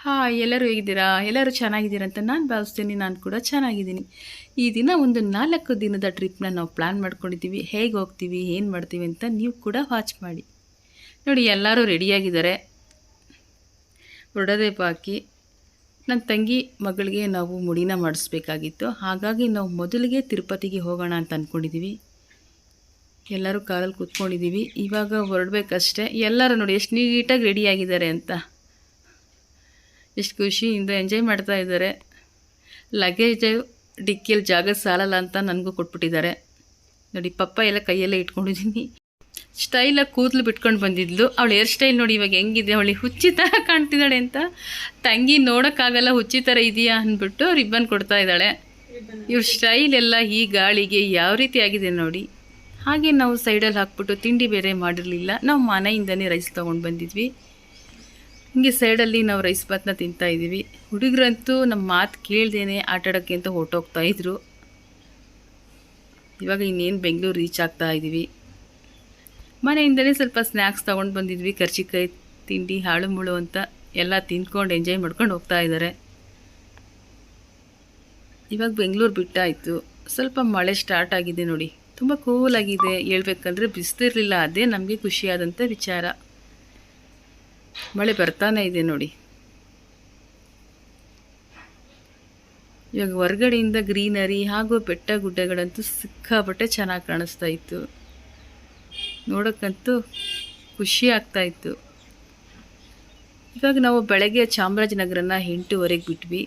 Hi, ಎಲ್ಲರೂ ಹೇಗಿದ್ದೀರಾ? ಎಲ್ಲರೂ ಚೆನ್ನಾಗಿದ್ದೀರಾ ಅಂತ ನಾನು ಭಾವಿಸ್ತೀನಿ. ನಾನು ಕೂಡ ಚೆನ್ನಾಗಿದ್ದೀನಿ. ಈ ದಿನ ಒಂದು 4 ದಿನದ ಟ್ರಿಪ್ನ ನಾವು ಪ್ಲ್ಯಾನ್ ಮಾಡ್ಕೊಂಡಿದ್ದೀವಿ. ಹೇಗೆ ಹೋಗ್ತೀವಿ, ಏನು ಮಾಡ್ತೀವಿ ಅಂತ ನೀವು ಕೂಡ ವಾಚ್ ಮಾಡಿ. ನೋಡಿ, ಎಲ್ಲರೂ ರೆಡಿಯಾಗಿದ್ದಾರೆ. ಹೊರಡೋದೇ ಬಾಕಿ. ನನ್ನ ತಂಗಿ ಮಗಳಿಗೆ ನಾವು ಮುಡಿನ ಮಾಡಿಸ್ಬೇಕಾಗಿತ್ತು. ಹಾಗಾಗಿ ನಾವು ಮೊದಲಿಗೆ ತಿರುಪತಿಗೆ ಹೋಗೋಣ ಅಂತ ಅಂದ್ಕೊಂಡಿದ್ದೀವಿ. ಎಲ್ಲರೂ ಕಾರಲ್ಲಿ ಕೂತ್ಕೊಂಡಿದ್ದೀವಿ. ಇವಾಗ ಹೊರಡಬೇಕಷ್ಟೇ. ಎಲ್ಲರೂ ನೋಡಿ ಎಷ್ಟು ನೀಟಾಗಿ ರೆಡಿಯಾಗಿದ್ದಾರೆ ಅಂತ. ಎಷ್ಟು ಖುಷಿಯಿಂದ ಎಂಜಾಯ್ ಮಾಡ್ತಾ ಇದ್ದಾರೆ. ಲಗೇಜು ಡಿಕ್ಕಿಯಲ್ಲಿ ಜಾಗ ಸಾಲಲ್ಲ ಅಂತ ನನಗೂ ಕೊಟ್ಬಿಟ್ಟಿದ್ದಾರೆ. ನೋಡಿ, ಪಪ್ಪ ಎಲ್ಲ ಕೈಯಲ್ಲೇ ಇಟ್ಕೊಂಡಿದ್ದೀನಿ. ಸ್ಟೈಲಾಗಿ ಕೂದಲು ಬಿಟ್ಕೊಂಡು ಬಂದಿದ್ಲು. ಅವಳು ಹೇರ್ ಸ್ಟೈಲ್ ನೋಡಿ ಇವಾಗ ಹೆಂಗಿದೆ, ಅವಳಿಗೆ ಹುಚ್ಚಿ ಥರ ಕಾಣ್ತಿದ್ದಾಳೆ ಅಂತ. ತಂಗಿ ನೋಡೋಕ್ಕಾಗಲ್ಲ, ಹುಚ್ಚಿ ಥರ ಇದೆಯಾ ಅಂದ್ಬಿಟ್ಟು ರಿಬ್ಬನ್ ಕೊಡ್ತಾ ಇದ್ದಾಳೆ. ಇವ್ರ ಸ್ಟೈಲ್ ಎಲ್ಲ ಈ ಗಾಳಿಗೆ ಯಾವ ರೀತಿ ಆಗಿದೆ ನೋಡಿ. ಹಾಗೆ ನಾವು ಸೈಡಲ್ಲಿ ಹಾಕ್ಬಿಟ್ಟು ತಿಂಡಿ ಬೇರೆ ಮಾಡಿರಲಿಲ್ಲ. ನಾವು ಮನೆಯಿಂದನೇ ರೈಸ್ ತೊಗೊಂಡು ಬಂದಿದ್ವಿ. ಹಿಂಗೆ ಸೈಡಲ್ಲಿ ನಾವು ರೈಸ್ ಭಾತ್ನ ತಿಂತಾಯಿದ್ದೀವಿ. ಹುಡುಗರಂತೂ ನಮ್ಮ ಮಾತು ಕೇಳ್ದೇನೆ ಆಟಾಡೋಕ್ಕೆ ಅಂತ ಹೊರಟೋಗ್ತಾಯಿದ್ರು. ಇವಾಗ ಇನ್ನೇನು ಬೆಂಗಳೂರು ರೀಚ್ ಆಗ್ತಾ ಇದ್ದೀವಿ. ಮನೆಯಿಂದಲೇ ಸ್ವಲ್ಪ ಸ್ನ್ಯಾಕ್ಸ್ ತೊಗೊಂಡು ಬಂದಿದ್ವಿ. ಕರ್ಜಿಕಾಯಿ ತಿಂಡಿ ಹಾಳು ಮುಳು ಅಂತ ಎಲ್ಲ ತಿಂದ್ಕೊಂಡು ಎಂಜಾಯ್ ಮಾಡ್ಕೊಂಡು ಹೋಗ್ತಾ ಇದ್ದಾರೆ. ಇವಾಗ ಬೆಂಗಳೂರು ಬಿಟ್ಟಾಯಿತು. ಸ್ವಲ್ಪ ಮಳೆ ಸ್ಟಾರ್ಟ್ ಆಗಿದೆ ನೋಡಿ. ತುಂಬ ಕೂಲಾಗಿದೆ. ಹೇಳ್ಬೇಕಂದ್ರೆ ಬಿಸ್ತಿರಲಿಲ್ಲ. ಅದೇ ನಮಗೆ ಖುಷಿಯಾದಂಥ ವಿಚಾರ. ಮಳೆ ಬರ್ತಾನೆ ಇದೆ ನೋಡಿ. ಇವಾಗ ಹೊರಗಡೆಯಿಂದ ಗ್ರೀನರಿ ಹಾಗೂ ಬೆಟ್ಟ ಗುಡ್ಡಗಳಂತೂ ಸಿಕ್ಕಾಪಟ್ಟೆ ಚೆನ್ನಾಗಿ ಕಾಣಿಸ್ತಾ ಇತ್ತು. ನೋಡೋಕ್ಕಂತೂ ಖುಷಿ ಆಗ್ತಾಯಿತ್ತು. ಇವಾಗ ನಾವು ಬೆಳಗ್ಗೆ ಚಾಮರಾಜನಗರನ 8:00 ಬಿಟ್ವಿ.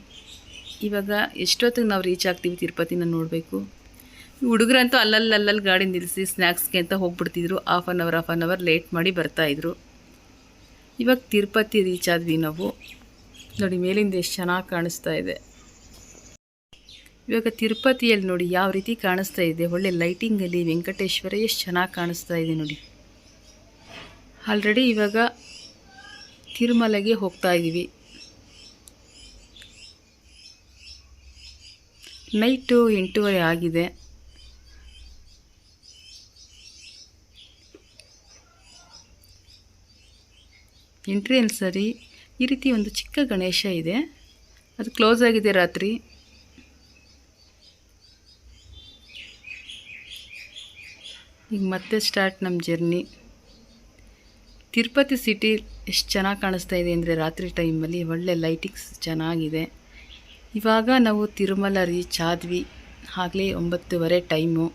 ಇವಾಗ ಎಷ್ಟೊತ್ತಿಗೆ ನಾವು ರೀಚ್ ಆಗ್ತೀವಿ ತಿರುಪತಿನ ನೋಡಬೇಕು. ಹುಡುಗರಂತೂ ಅಲ್ಲಲ್ಲಿ ಗಾಡಿ ನಿಲ್ಲಿಸಿ ಸ್ನ್ಯಾಕ್ಸ್ಗೆ ಅಂತ ಹೋಗ್ಬಿಡ್ತಿದ್ರು. ಹಾಫ್ ಆನ್ ಅವರ್ ಲೇಟ್ ಮಾಡಿ ಬರ್ತಾಯಿದ್ರು. ಇವಾಗ ತಿರುಪತಿ ರೀಚ್ ಆದ್ವಿ ನಾವು. ನೋಡಿ, ಮೇಲಿಂದ ಎಷ್ಟು ಚೆನ್ನಾಗಿ ಕಾಣಿಸ್ತಾ ಇದೆ. ಇವಾಗ ತಿರುಪತಿಯಲ್ಲಿ ನೋಡಿ ಯಾವ ರೀತಿ ಕಾಣಿಸ್ತಾ ಇದೆ. ಒಳ್ಳೆ ಲೈಟಿಂಗಲ್ಲಿ ವೆಂಕಟೇಶ್ವರ ಎಷ್ಟು ಚೆನ್ನಾಗಿ ಕಾಣಿಸ್ತಾ ಇದೆ ನೋಡಿ. ಆಲ್ರೆಡಿ ಇವಾಗ ತಿರುಮಲೆಗೆ ಹೋಗ್ತಾ ಇದ್ದೀವಿ. ನೈಟು 8:30 ಆಗಿದೆ. ಎಂಟ್ರಿಯಲ್ಲಿ ಸರಿ ಈ ರೀತಿ ಒಂದು ಚಿಕ್ಕ ಗಣೇಶ ಇದೆ. ಅದು ಕ್ಲೋಸ್ ಆಗಿದೆ ರಾತ್ರಿ. ಈಗ ಮತ್ತೆ ಸ್ಟಾರ್ಟ್ ನಮ್ಮ ಜರ್ನಿ. ತಿರುಪತಿ ಸಿಟಿ ಎಷ್ಟು ಚೆನ್ನಾಗಿ ಕಾಣಿಸ್ತಾ ಇದೆ ಅಂದರೆ ರಾತ್ರಿ ಟೈಮಲ್ಲಿ ಒಳ್ಳೆ ಲೈಟಿಂಗ್ಸ್ ಚೆನ್ನಾಗಿದೆ. ಇವಾಗ ನಾವು ತಿರುಮಲ ರೀಚ್ ಆದ್ವಿ. ಆಗಲೇ 9:30 ಟೈಮು.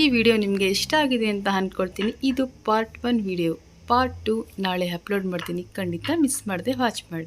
ಈ ವಿಡಿಯೋ ನಿಮಗೆ ಇಷ್ಟ ಆಗಿದೆ ಅಂತ ಅಂದ್ಕೊಳ್ತೀನಿ. ಇದು ಪಾರ್ಟ್ 1 ವಿಡಿಯೋ. ಪಾರ್ಟ್ 2 ನಾಳೆ ಅಪ್ಲೋಡ್ ಮಾಡ್ತೀನಿ. ಖಂಡಿತ ಮಿಸ್ ಮಾಡದೆ ವಾಚ್ ಮಾಡಿ.